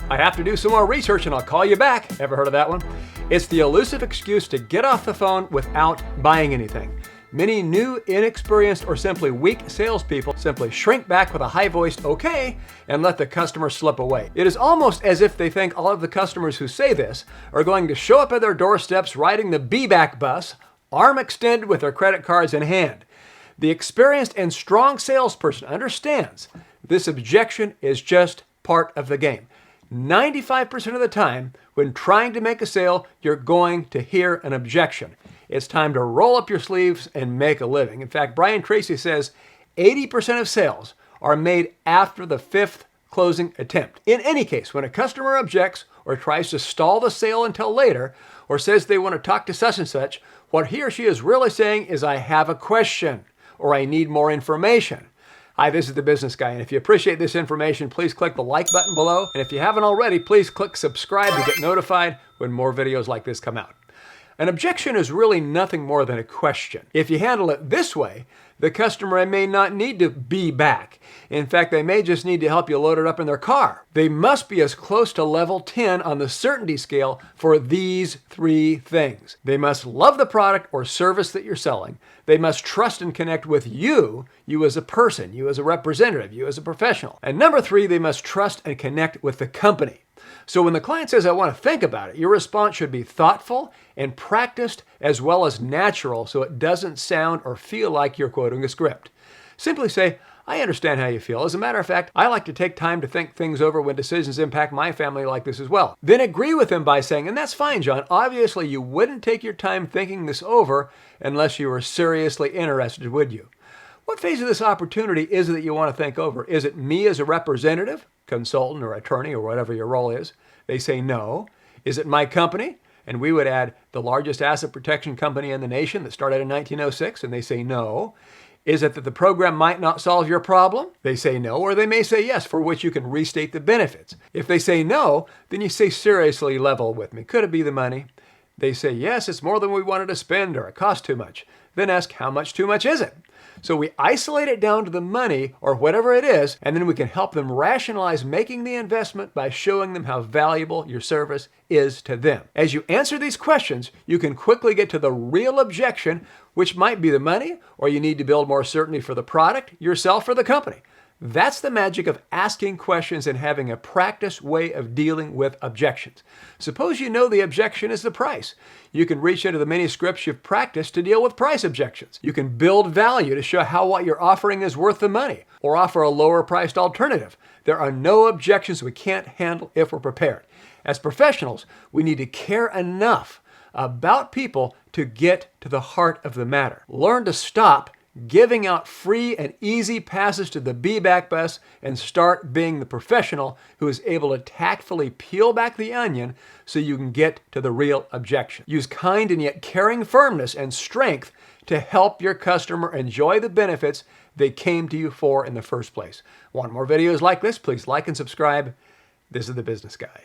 I have to do some more research and I'll call you back. Ever heard of that one? It's the elusive excuse to get off the phone without buying anything. Many new, inexperienced, or simply weak salespeople simply shrink back with a high-voiced okay and let the customer slip away. It is almost as if they think all of the customers who say this are going to show up at their doorsteps riding the be-back bus, arm extended with their credit cards in hand. The experienced and strong salesperson understands this objection is just part of the game. 95% of the time, when trying to make a sale, you're going to hear an objection. It's time to roll up your sleeves and make a living. In fact, Brian Tracy says 80% of sales are made after the 5th closing attempt. In any case, when a customer objects or tries to stall the sale until later, or says they want to talk to such and such, what he or she is really saying is, I have a question, or I need more information. Hi, this is The Business Guy, and if you appreciate this information, please click the like button below. And if you haven't already, please click subscribe to get notified when more videos like this come out. An objection is really nothing more than a question. If you handle it this way, the customer may not need to be back. In fact, they may just need to help you load it up in their car. They must be as close to level 10 on the certainty scale for these 3 things. They must love the product or service that you're selling. They must trust and connect with you as a person, you as a representative, you as a professional. And number 3, they must trust and connect with the company. So when the client says, I want to think about it, your response should be thoughtful and practiced as well as natural so it doesn't sound or feel like you're quoting a script. Simply say, I understand how you feel. As a matter of fact, I like to take time to think things over when decisions impact my family like this as well. Then agree with him by saying, and that's fine, John. Obviously, you wouldn't take your time thinking this over unless you were seriously interested, would you? What phase of this opportunity is it that you want to think over? Is it me as a representative, consultant or attorney or whatever your role is? They say no. Is it my company? And we would add the largest asset protection company in the nation that started in 1906, and they say no. Is it that the program might not solve your problem? They say no, or they may say yes, for which you can restate the benefits. If they say no, then you say seriously level with me. Could it be the money? They say yes, it's more than we wanted to spend, or it costs too much. Then ask, how much too much is it? So we isolate it down to the money or whatever it is, and then we can help them rationalize making the investment by showing them how valuable your service is to them. As you answer these questions, you can quickly get to the real objection, which might be the money, or you need to build more certainty for the product, yourself, or the company. That's the magic of asking questions and having a practiced way of dealing with objections. Suppose you know the objection is the price. You can reach into the many scripts you've practiced to deal with price objections. You can build value to show how what you're offering is worth the money, or offer a lower priced alternative. There are no objections we can't handle if we're prepared. As professionals, we need to care enough about people to get to the heart of the matter. Learn to stop giving out free and easy passes to the be-back bus and start being the professional who is able to tactfully peel back the onion so you can get to the real objection. Use kind and yet caring firmness and strength to help your customer enjoy the benefits they came to you for in the first place. Want more videos like this? Please like and subscribe. This is The Business Guy.